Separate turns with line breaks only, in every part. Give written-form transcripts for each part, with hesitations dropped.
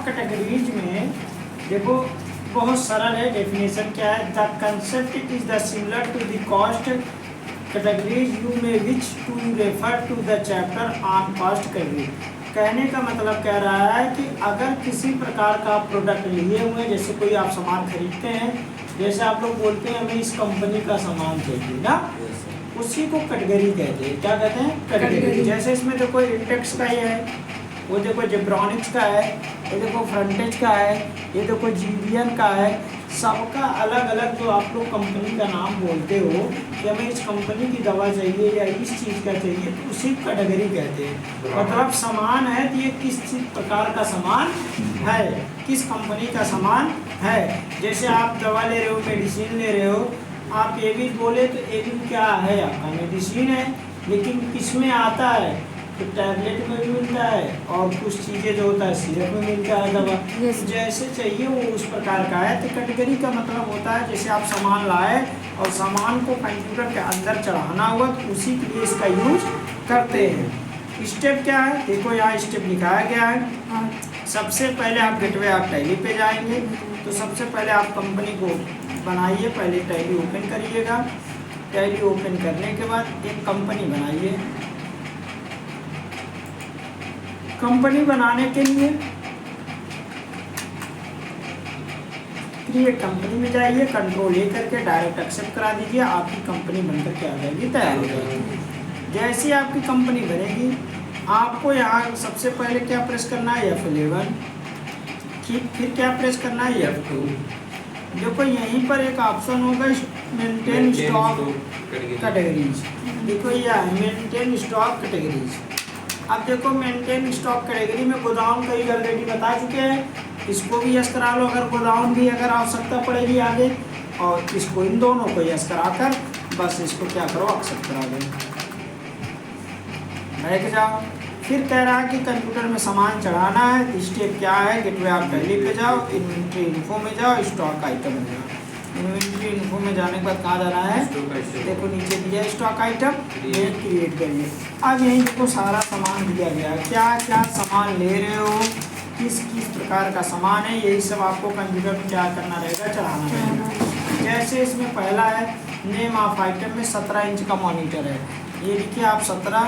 Categories में देखो बहुत सरल है। डेफिनेशन क्या है? The concept is the similar to the cost categories you में which to refer to the chapter on cost category. कहने का मतलब कह रहा है कि अगर किसी प्रकार का प्रोडक्ट लिए हुए हैं, जैसे कोई आप सामान खरीदते हैं, जैसे आप लोग बोलते हैं हमें इस कंपनी का सामान चाहिए ना, उसी को कैटेगरी कहते हैं। क्या कहते हैं? कैटेगरी। जैसे इसमें देखो इंटेक्स का ही है, वो देखो जेब्रॉनिक्स का है, ये देखो फ्रंटेज का है, ये देखो जीवीएन का है। सबका अलग अलग जो आप लोग कंपनी का नाम बोलते हो कि हमें इस कंपनी की दवा चाहिए या इस चीज़ का चाहिए, तो उसी कैटेगरी कहते हैं। मतलब सामान है तो ये किस प्रकार का सामान है, किस कंपनी का सामान है। जैसे आप दवा ले रहे हो, मेडिसिन ले रहे हो, आप एविल बोले तो एविल क्या है? आपका मेडिसिन है, लेकिन किस में आता है? तो टैबलेट में भी मिलता है और कुछ चीज़ें जो होता है सिरप में मिलता है दवा। जैसे चाहिए वो उस प्रकार का है। तो कैटेगरी का मतलब होता है जैसे आप सामान लाए और सामान को कंप्यूटर के अंदर चढ़ाना हुआ तो उसी के लिए इसका यूज करते हैं। स्टेप क्या है? देखो यहाँ स्टेप लिखाया गया है। सबसे पहले आप गेटवे आप टैली पे जाएंगे, तो सबसे पहले आप कंपनी को बनाइए, पहले टैली ओपन करिएगा। टैली ओपन करने के बाद एक कंपनी बनाइए। कंपनी बनाने के लिए क्रिएट कंपनी में जाइए, कंट्रोल ए करके डायरेक्ट एक्सेप्ट करा दीजिए, आपकी कंपनी बनकर के आ जाएगी, तैयार हो जाएगी। जैसे आपकी कंपनी बनेगी, आपको यहाँ सबसे पहले क्या प्रेस करना है? F11। फिर क्या प्रेस करना है? F2। देखो यहीं पर एक ऑप्शन होगा मेंटेन स्टॉक कैटेगरीज। देखो यह है मेंटेन स्टॉक कैटेगरीज। अब देखो मेंटेन स्टॉक कैटेगरी में गोदाम कई ऑलरेडी बता चुके हैं, इसको भी यस करा लो अगर गोदाम भी अगर आवश्यकता पड़ेगी आगे, और इसको इन दोनों को यस कराकर बस इसको क्या करो? एक्सेप्ट करा दो, बैठ जाओ। फिर कह रहा है कि कंप्यूटर में सामान चढ़ाना है। स्टेप क्या है? गेटवे आप टैली पे जाओ, इन्वेंट्री इन्फो में जाओ, स्टॉक आइटम में जाओ। इन्वेंट्री इन्फो में जाने के बाद कहाँ जाना है? देखो नीचे दिया स्टॉक आइटम, ये क्रिएट करिए। अब यहीं देखो सारा सामान दिया गया है, क्या क्या सामान ले रहे हो, किस किस प्रकार का सामान है, यही सब आपको कंप्यूटर में क्या करना रहेगा? चढ़ाना रहेगा। जैसे इसमें पहला है नेम ऑफ आइटम में 17 इंच का मॉनिटर है, ये लिखिए आप 17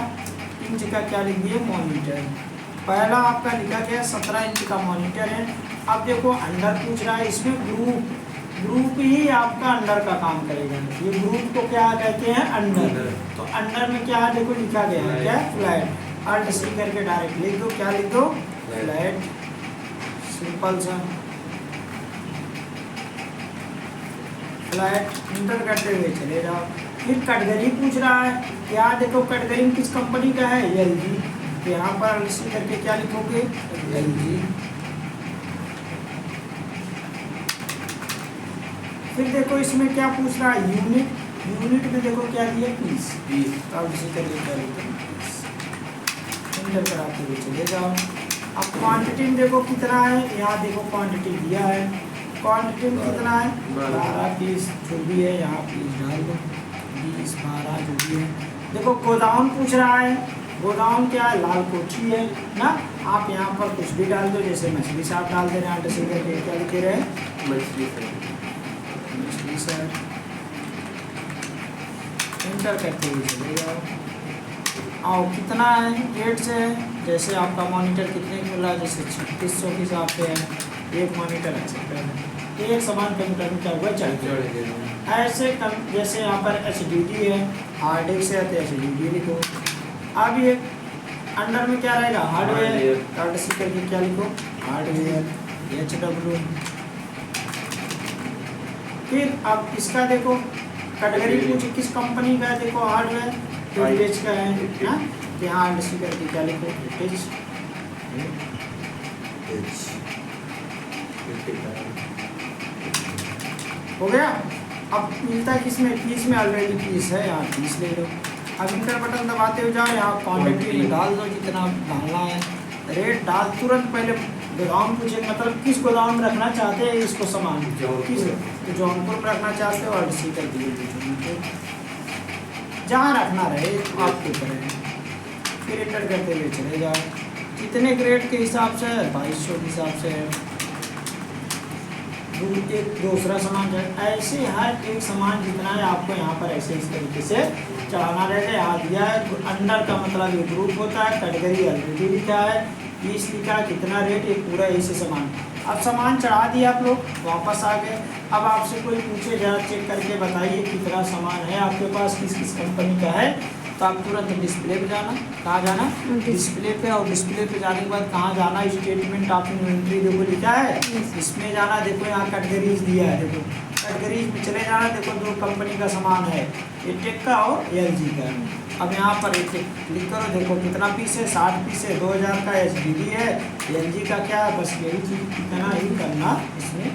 इंच का क्या लिख दिए? मॉनिटर। पहला आपका लिखा गया 17 इंच का मॉनिटर है। अब देखो अंडर पूछ रहा है, इसमें ग्रुप ही आपका अंडर का काम करेगा। ये ग्रुप को क्या कहते हैं? अंडर। तो अंडर में क्या है? देखो लिखा गया है क्या? फ्लैट। अल्ट सी करके डायरेक्ट लिख दो, क्या लिख दो? फ्लैट। सिंपल सा फ्लैट। इंटर करते हुए चले जाओ। फिर कैटेगरी पूछ रहा है, क्या देखो कैटेगरी किस कंपनी का है? LG। तो यहाँ पर अल्ट सी करके क्या लिखोगे? LG। फिर देखो इसमें क्या पूछ रहा है? यूनिट में देखो क्या दिया? पीस। अब इसी करके क्या लिखते हैं? इंटर कराते हुए चले जाओ। अब क्वांटिटी में देखो कितना है, यहाँ देखो क्वांटिटी दिया है। क्वांटिटी में कितना है? 12 पीस जो भी है, यहाँ पीस डाल दो, 20 12 जो भी है। देखो गोदाम पूछ रहा है, गोदाम क्या है? लाल कोठी है ना। आप यहाँ पर कुछ भी डाल दो, जैसे मछली साहब डाल दे रहे हैं, आटे करके क्या लिखे रहे? मछली सर। इंटर करते हुए चले जाओ। और कितना है? 1.5 से है। जैसे आपका मॉनिटर कितने की मिला? जैसे 3600 के हिसाब से है। एक मॉनिटर एक्सेप्ट है, एक सामान कंप्यूटर में क्या हुआ? चढ़। ऐसे जैसे यहाँ पर HDD है, हार्ड डिस्क है तो HDD लिखो। अब ये अंडर में क्या रहेगा? हार्डवेयर। कार्ड सी करके क्या लिखो? Hardware HW। फिर अब इसका देखो कैटेगरी पूछे किस कंपनी का है? देखो हार्डवेयर हेरिटेज का है ना, यहाँ अल्ट सी करके क्या लिखो? हेरिटेज। हो गया। अब मिलता है किसमें? पीस में। ऑलरेडी पीस है, यहाँ पीस ले लो। अब इंटर बटन दबाते हो जाओ, यहाँ क्वांटिटी में डाल दो जितना डालना है। रेट डाल तुरंत। पहले गोदाम पूछे, मतलब किस गोदाम में रखना चाहते हैं इसको सामान? किस? तो जौनपुर में रखना चाहते हो और इसी कर दिए, जहाँ रखना रहे आपके ऊपर है। फिर इंटर करते हुए चले जाओ। कितने ग्रेड के हिसाब से है? 2200 के हिसाब से है। एक दूसरा सामान ऐसे हर एक सामान जितना है आपको यहाँ पर ऐसे इस तरीके से चढ़ाना रहेगा। यहाँ दिया है अंडर का मतलब ये ग्रुप होता है, कैटेगरी ऑलरेडी लिखा है, पीस लिखा है, कितना रेट, ये पूरा ऐसे सामान। अब सामान चढ़ा दिया आप लोग, वापस आ गए। अब आपसे कोई पूछे जरा चेक करके बताइए कितना सामान है आपके पास, किस किस कंपनी का है, तो आप तुरंत डिस्प्ले पे जाना। कहाँ जाना? डिस्प्ले पे। और डिस्प्ले पे जाने के बाद कहाँ जाना? स्टेटमेंट ऑफ इन्वेंट्री देखो लिखा है, इसमें जाना। देखो यहाँ कैटेगरीज दिया है, देखो कैटेगरीज में चले जाना। देखो दो कंपनी का सामान है, एटेक का और एलजी का। अब यहाँ पर क्लिक करो, देखो कितना पीस है, 60 पीस है, 2000 का एचडीडी है। एलजी का क्या है, बस यही चीज़ इतना ही करना इसमें